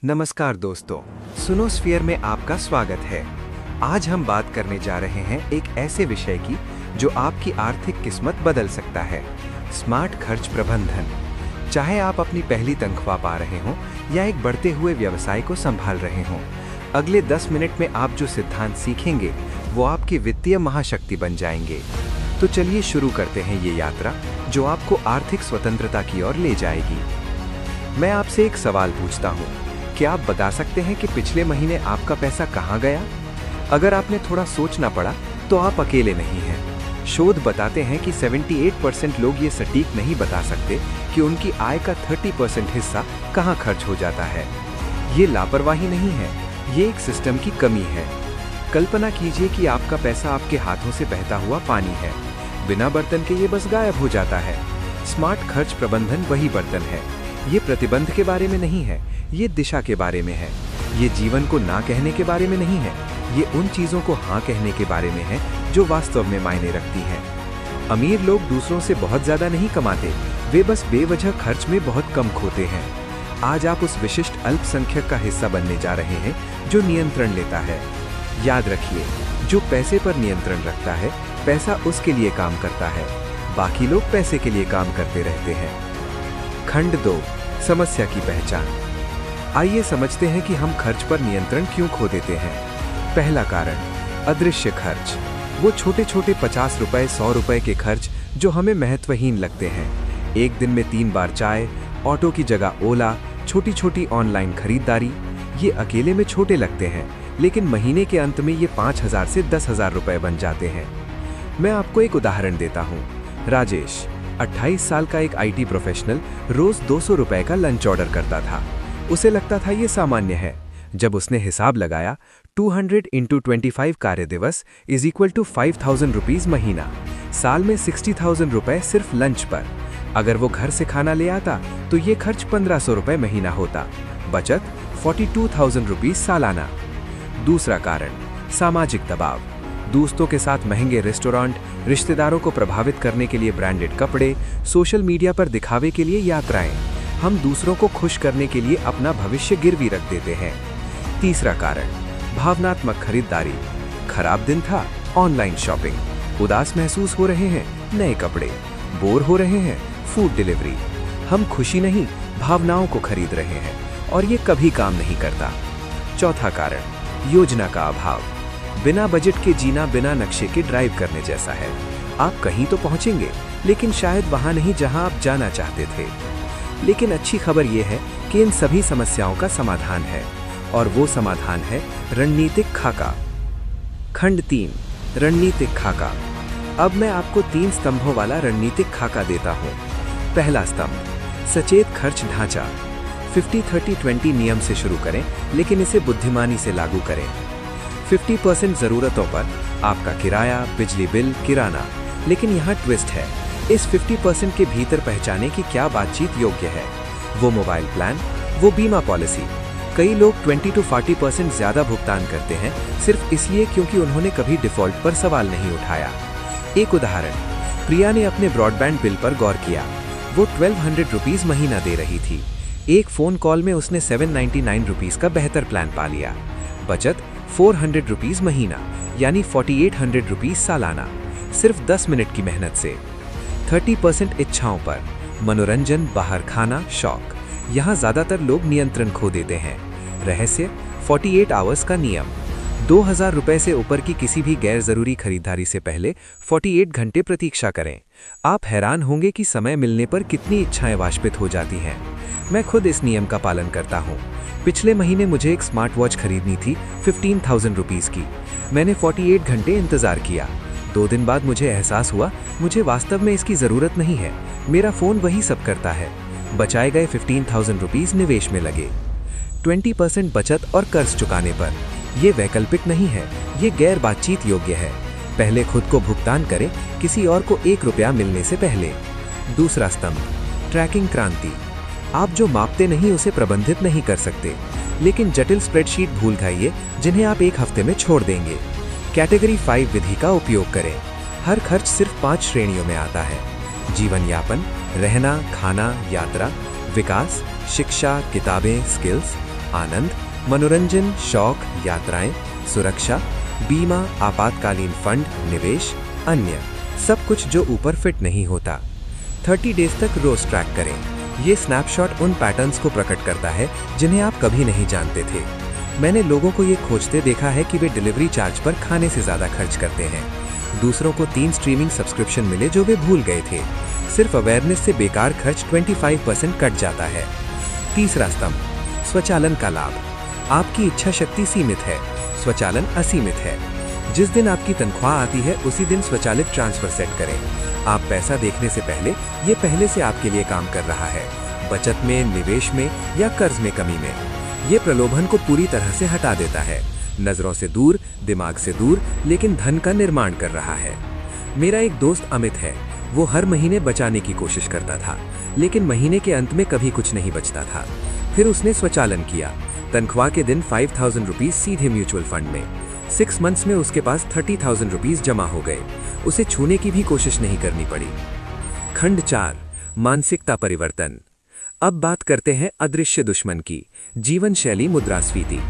नमस्कार दोस्तों, सुनोस्फीयर में आपका स्वागत है। आज हम बात करने जा रहे हैं एक ऐसे विषय की जो आपकी आर्थिक किस्मत बदल सकता है, स्मार्ट खर्च प्रबंधन। चाहे आप अपनी पहली तनख्वाह पा रहे हों या एक बढ़ते हुए व्यवसाय को संभाल रहे हों, अगले 10 मिनट में आप जो सिद्धांत सीखेंगे वो आपकी वित्तीय महाशक्ति बन जाएंगे। तो चलिए शुरू करते हैं ये यात्रा जो आपको आर्थिक स्वतंत्रता की ओर ले जाएगी। मैं आपसे एक सवाल पूछता हूँ, क्या आप बता सकते हैं कि पिछले महीने आपका पैसा कहाँ गया? अगर आपने थोड़ा सोचना पड़ा तो आप अकेले नहीं हैं। शोध बताते हैं कि 78% लोग ये सटीक नहीं बता सकते कि उनकी आय का 30% हिस्सा कहाँ खर्च हो जाता है। ये लापरवाही नहीं है, ये एक सिस्टम की कमी है। कल्पना कीजिए कि आपका पैसा आपके हाथों से बहता हुआ पानी है, बिना बर्तन के ये बस गायब हो जाता है। स्मार्ट खर्च प्रबंधन वही बर्तन है। ये प्रतिबंध के बारे में नहीं है, ये दिशा के बारे में है। ये जीवन को ना कहने के बारे में नहीं है, ये उन चीज़ों को हाँ कहने के बारे में है जो वास्तव में मायने रखती हैं। अमीर लोग दूसरों से बहुत ज़्यादा नहीं कमाते, वे बस बेवजह खर्च में बहुत कम खोते हैं। आज आप उस विशिष्ट अल्पसंख्यक का हिस्सा बनने जा रहे हैं जो नियंत्रण लेता है। याद रखिए, जो पैसे पर नियंत्रण रखता है, पैसा उसके लिए काम करता है, बाकी लोग पैसे के लिए काम करते रहते हैं। खंड 2, समस्या की पहचान। आइए समझते हैं कि हम खर्च पर नियंत्रण क्यों खो देते हैं। पहला कारण, अदृश्य खर्च। वो छोटे छोटे 50 रुपए 100 रुपए के खर्च जो हमें महत्वहीन लगते हैं। एक दिन में 3 बार चाय, ऑटो की जगह ओला, छोटी छोटी ऑनलाइन खरीदारी। ये अकेले में छोटे लगते हैं, लेकिन महीने के अंत में ये 5,000 से 10,000 रुपए बन जाते हैं। मैं आपको एक उदाहरण देता हूँ। राजेश, 28 साल का एक IT प्रोफेशनल, रोज 200 रुपए का लंच ऑर्डर करता था। उसे लगता था ये सामान्य है। जब उसने हिसाब लगाया, 200 × 25 कार्य दिवस इज इक्वल टू 5,000 रुपीज महीना। साल में 60,000 रुपए सिर्फ लंच पर। अगर वो घर से खाना ले आता तो ये खर्च 1,500 रुपए महीना होता। बचत 42,000 रुपीज सालाना। दूसरा कारण, सामाजिक दबाव। दोस्तों के साथ महंगे रेस्टोरेंट, रिश्तेदारों को प्रभावित करने के लिए ब्रांडेड कपड़े, सोशल मीडिया पर दिखावे के लिए यात्राएं। हम दूसरों को खुश करने के लिए अपना भविष्य गिरवी रख देते हैं। तीसरा कारण, भावनात्मक खरीदारी। खराब दिन था, ऑनलाइन शॉपिंग। उदास महसूस हो रहे हैं, नए कपड़े। बोर हो रहे हैं, फूड डिलीवरी। हम खुशी नहीं, भावनाओं को खरीद रहे हैं और ये कभी काम नहीं करता। चौथा कारण, योजना का अभाव। बिना बजट के जीना बिना नक्शे के ड्राइव करने जैसा है। आप कहीं तो पहुंचेंगे, लेकिन शायद वहां नहीं जहां आप जाना चाहते थे। लेकिन अच्छी खबर यह है कि इन सभी समस्याओं का समाधान है, और वो समाधान है रणनीतिक खाका। खंड 3, रणनीतिक खाका। अब मैं आपको 3 स्तंभों वाला रणनीतिक खाका देता हूँ। पहला स्तंभ, सचेत खर्च ढांचा। 50-30-20 नियम से शुरू करें, लेकिन इसे बुद्धिमानी से लागू करें। 50% जरूरतों पर, आपका किराया, बिजली बिल, किराना। लेकिन यहाँ ट्विस्ट है, इस 50% के भीतर पहचाने कि क्या बातचीत योग्य है। वो मोबाइल प्लान, वो बीमा पॉलिसी। कई लोग 20-40% ज्यादा भुगतान करते हैं सिर्फ इसलिए क्योंकि उन्होंने कभी डिफॉल्ट पर सवाल नहीं उठाया। एक उदाहरण, प्रिया ने अपने ब्रॉडबैंड बिल पर गौर किया। वो 1,200 रुपीज महीना दे रही थी। एक फोन कॉल में उसने 799 रुपीज का बेहतर प्लान पा लिया। बचत 400 रुपीज महीना, यानी 4,800 रुपीज सालाना, सिर्फ 10 मिनट की मेहनत से। 30% इच्छाओं पर, मनोरंजन, बाहर खाना, शौक। यहाँ ज्यादातर लोग नियंत्रण खो देते हैं। रहस्य, 48 आवर्स का नियम। 2,000 रुपए से ऊपर की किसी भी गैर जरूरी खरीदारी से पहले 48 घंटे प्रतीक्षा करें। आप हैरान होंगे कि समय मिलने पर कितनी इच्छाएं वाष्पित हो जाती हैं। मैं खुद इस नियम का पालन करता हूँ। पिछले महीने मुझे एक स्मार्ट वॉच खरीदनी थी 15,000 रुपीज की। मैंने 48 घंटे इंतजार किया। 2 दिन बाद मुझे एहसास हुआ मुझे वास्तव में इसकी जरूरत नहीं है। मेरा फोन वही सब करता है। बचाए गए 15,000 रुपीज निवेश में लगे। 20% बचत और कर्ज चुकाने पर। ये वैकल्पिक नहीं है, ये गैर बातचीत योग्य है। पहले खुद को भुगतान करें, किसी और को 1 रुपया मिलने से पहले। दूसरा स्तंभ, ट्रैकिंग क्रांति। आप जो मापते नहीं उसे प्रबंधित नहीं कर सकते, लेकिन जटिल स्प्रेडशीट भूल जाइए जिन्हें आप 1 हफ्ते में छोड़ देंगे। कैटेगरी 5 विधि का उपयोग करें। हर खर्च सिर्फ 5 श्रेणियों में आता है। जीवन यापन, रहना, खाना, यात्रा, विकास, शिक्षा, किताबें, स्किल्स। आनंद, मनोरंजन, शौक, यात्राएं, सुरक्षा, बीमा, आपातकालीन फंड, निवेश, अन्य सब कुछ जो ऊपर फिट नहीं होता। 30 डेज तक रोज ट्रैक करें। ये स्नैपशॉट उन पैटर्न्स को प्रकट करता है जिन्हें आप कभी नहीं जानते थे। मैंने लोगों को ये खोजते देखा है कि वे डिलीवरी चार्ज पर खाने से ज़्यादा खर्च करते हैं। दूसरों को 3 स्ट्रीमिंग सब्सक्रिप्शन मिले जो वे भूल गए थे। सिर्फ अवेयरनेस से बेकार खर्च 25% कट जाता है। तीसरा स्तंभ, स्वचालन का लाभ। आपकी इच्छा शक्ति सीमित है, स्वचालन असीमित है। जिस दिन आपकी तनख्वाह आती है उसी दिन स्वचालित ट्रांसफर सेट करें। आप पैसा देखने से पहले ये पहले से आपके लिए काम कर रहा है, बचत में, निवेश में या कर्ज में कमी में। ये प्रलोभन को पूरी तरह से हटा देता है। नजरों से दूर, दिमाग से दूर, लेकिन धन का निर्माण कर रहा है। मेरा एक दोस्त अमित है। वो हर महीने बचाने की कोशिश करता था, लेकिन महीने के अंत में कभी कुछ नहीं बचता था। फिर उसने स्वचालन किया। तनख्वाह के दिन 5000 रुपीज सीधे म्यूचुअल फंड में। 6 मंथ्स में उसके पास 30,000 रुपीज जमा हो गए। उसे छूने की भी कोशिश नहीं करनी पड़ी। खंड 4, मानसिकता परिवर्तन। अब बात करते हैं अदृश्य दुश्मन की, जीवन शैली मुद्रास्फीति।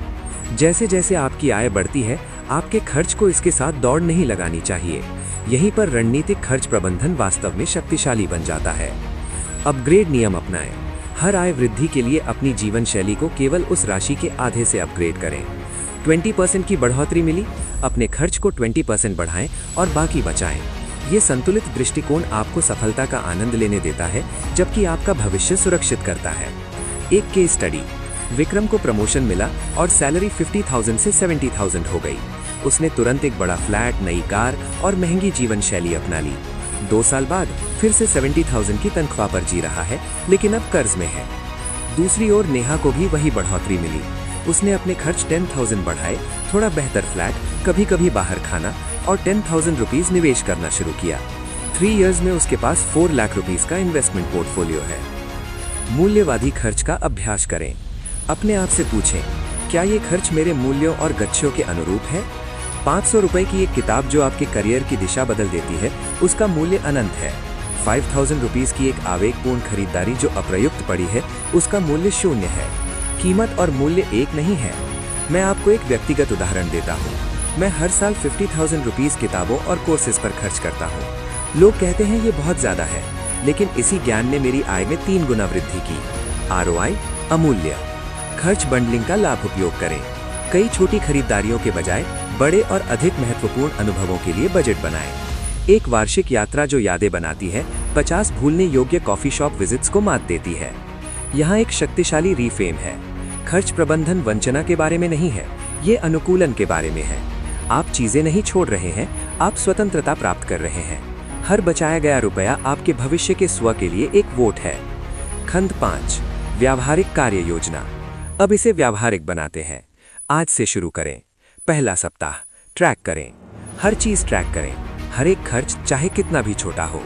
जैसे जैसे आपकी आय बढ़ती है, आपके खर्च को इसके साथ दौड़ नहीं लगानी चाहिए। यहीं पर रणनीतिक खर्च प्रबंधन वास्तव में शक्तिशाली बन जाता है। अपग्रेड नियम अपनाएं। हर आय वृद्धि के लिए अपनी जीवन शैली को केवल उस राशि के आधे से अपग्रेड करें। 20% की बढ़ोतरी मिली, अपने खर्च को 20% बढ़ाएं और बाकी बचाएं। ये संतुलित दृष्टिकोण आपको सफलता का आनंद लेने देता है, जबकि आपका भविष्य सुरक्षित करता है। एक केस स्टडी। विक्रम को प्रमोशन मिला और सैलरी 50,000 से 70,000 हो गई। उसने तुरंत एक बड़ा फ्लैट, नई कार और महंगी जीवन शैली अपना ली। 2 साल बाद फिर से 70,000 की तनख्वाह पर जी रहा है, लेकिन अब कर्ज में है। दूसरी ओर नेहा को भी वही बढ़ोतरी मिली। उसने अपने खर्च 10,000 बढ़ाए, थोड़ा बेहतर फ्लैट, कभी कभी बाहर खाना और 10,000 रुपीज निवेश करना शुरू किया। 3 इयर्स में उसके पास 4 लाख रुपीज का इन्वेस्टमेंट पोर्टफोलियो है। मूल्यवादी खर्च का अभ्यास करें। अपने आप से पूछें, क्या ये खर्च मेरे मूल्यों और गच्छों के अनुरूप है? 500 रुपए की एक किताब जो आपके करियर की दिशा बदल देती है, उसका मूल्य अनंत है। 5,000 रुपीज की एक आवेगपूर्ण खरीदारी जो अप्रयुक्त पड़ी है, उसका मूल्य 0 है। कीमत और मूल्य एक नहीं है। मैं आपको एक व्यक्तिगत उदाहरण देता हूँ। मैं हर साल 50,000 रुपीज किताबों और कोर्सेज पर खर्च करता हूँ। लोग कहते हैं ये बहुत ज्यादा है, लेकिन इसी ज्ञान ने मेरी आय में 3 गुना वृद्धि की। ROI अमूल्य। खर्च बंडलिंग का लाभ उपयोग करें। कई छोटी खरीदारियों के बजाय बड़े और अधिक महत्वपूर्ण अनुभवों के लिए बजट बनाएं। एक वार्षिक यात्रा जो यादें बनाती है, 50 भूलने योग्य कॉफी शॉप विजिट्स को मात देती है। यहाँ एक शक्तिशाली रीफ्रेम है। खर्च प्रबंधन वंचना के बारे में नहीं है, ये अनुकूलन के बारे में है। आप चीजें नहीं छोड़ रहे हैं, आप स्वतंत्रता प्राप्त कर रहे हैं। हर बचाया गया रुपया आपके भविष्य के स्व के लिए एक वोट है। खंड 5, व्यावहारिक कार्य योजना। अब इसे व्यावहारिक बनाते हैं। आज से शुरू करें। पहला सप्ताह, ट्रैक करें। हर चीज ट्रैक करें। हर एक खर्च, चाहे कितना भी छोटा हो।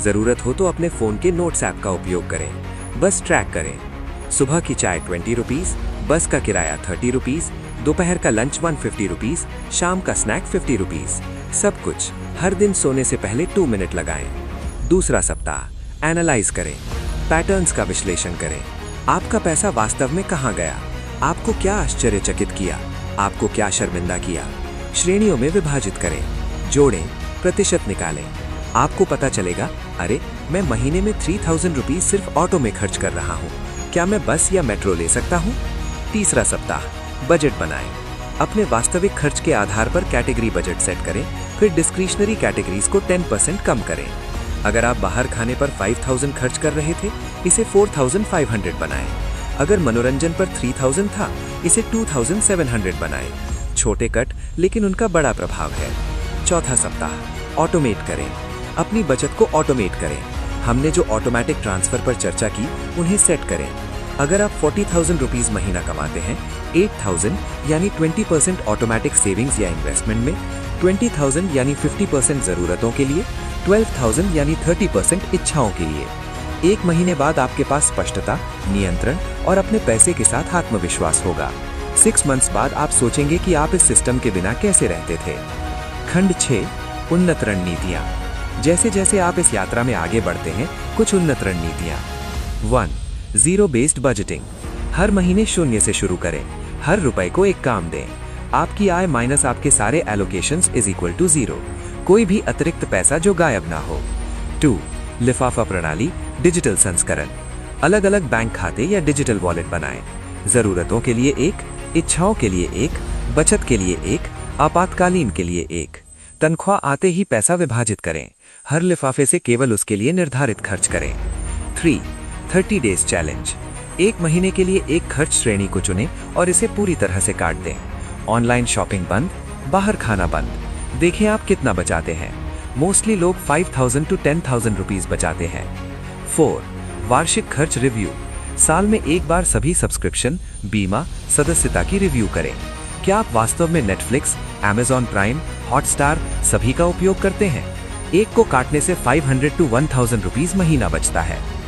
जरूरत हो तो अपने फोन के नोट्स ऐप का उपयोग करें। बस ट्रैक करें। सुबह की चाय 20 रुपीज, बस का किराया 30 रुपीज, दोपहर का लंच 150 रुपीज, शाम का स्नैक 50 रुपीज। सब कुछ। हर दिन सोने से पहले 2 मिनट लगाएं। दूसरा सप्ताह, एनालाइज करें। पैटर्न्स का विश्लेषण करें। आपका पैसा वास्तव में कहाँ गया? आपको क्या आश्चर्यचकित किया? आपको क्या शर्मिंदा किया? श्रेणियों में विभाजित करें, जोड़ें, प्रतिशत निकालें। आपको पता चलेगा, अरे मैं महीने में 3,000 रुपीज सिर्फ ऑटो में खर्च कर रहा हूँ। क्या मैं बस या मेट्रो ले सकता हूँ? तीसरा सप्ताह, बजट बनाएं। अपने वास्तविक खर्च के आधार पर कैटेगरी बजट सेट करें, फिर डिस्क्रिशनरी कैटेगरीज को 10% कम करें। अगर आप बाहर खाने पर 5,000 खर्च कर रहे थे, इसे 4,500 बनाएं। अगर मनोरंजन पर 3,000 था, इसे 2,700 बनाएं। छोटे कट, लेकिन उनका बड़ा प्रभाव है। चौथा सप्ताह, ऑटोमेट करें। अपनी बचत को ऑटोमेट करें। हमने जो ऑटोमेटिक ट्रांसफर पर चर्चा की, उन्हें सेट करें। अगर आप 40,000 रुपीज महीना कमाते हैं, 8,000 यानी 20% ऑटोमेटिक सेविंग्स या इन्वेस्टमेंट में, 20,000 यानी 50% जरूरतों के लिए, 12,000 यानी 30% इच्छाओं के लिए। 1 महीने बाद आपके पास स्पष्टता, नियंत्रण और अपने पैसे के साथ आत्मविश्वास होगा। 6 मंथ्स बाद आप सोचेंगे कि आप इस सिस्टम के बिना कैसे रहते थे। खंड 6, उन्नत रणनीतियाँ। जैसे जैसे आप इस यात्रा में आगे बढ़ते हैं, कुछ उन्नत रणनीतियाँ। 1. Zero based budgeting. हर महीने 0 से शुरू करें। हर रुपए को एक काम दें। आपकी आय माइनस आपके सारे एलोकेशंस इज इक्वल टू 0। कोई भी अतिरिक्त पैसा जो गायब ना हो। 2. लिफाफा प्रणाली, डिजिटल संस्करण। अलग अलग बैंक खाते या डिजिटल वॉलेट बनाएं। जरूरतों के लिए एक, इच्छाओं के लिए एक, बचत के लिए एक, आपातकालीन के लिए एक। तनख्वाह आते ही पैसा विभाजित करें। हर लिफाफे से केवल उसके लिए निर्धारित खर्च करें। 3. 30 डेज चैलेंज। एक महीने के लिए एक खर्च श्रेणी को चुनें और इसे पूरी तरह से काट दें। ऑनलाइन शॉपिंग बंद, बाहर खाना बंद। देखें आप कितना बचाते हैं। मोस्टली लोग 5,000 to 10,000 रुपीज बचाते हैं। 4. वार्षिक खर्च रिव्यू। साल में एक बार सभी सब्सक्रिप्शन, बीमा, सदस्यता की रिव्यू करें। क्या आप वास्तव में नेटफ्लिक्स, Amazon प्राइम, हॉटस्टार सभी का उपयोग करते हैं? एक को काटने से 500 to 1,000 रुपीज महीना बचता है।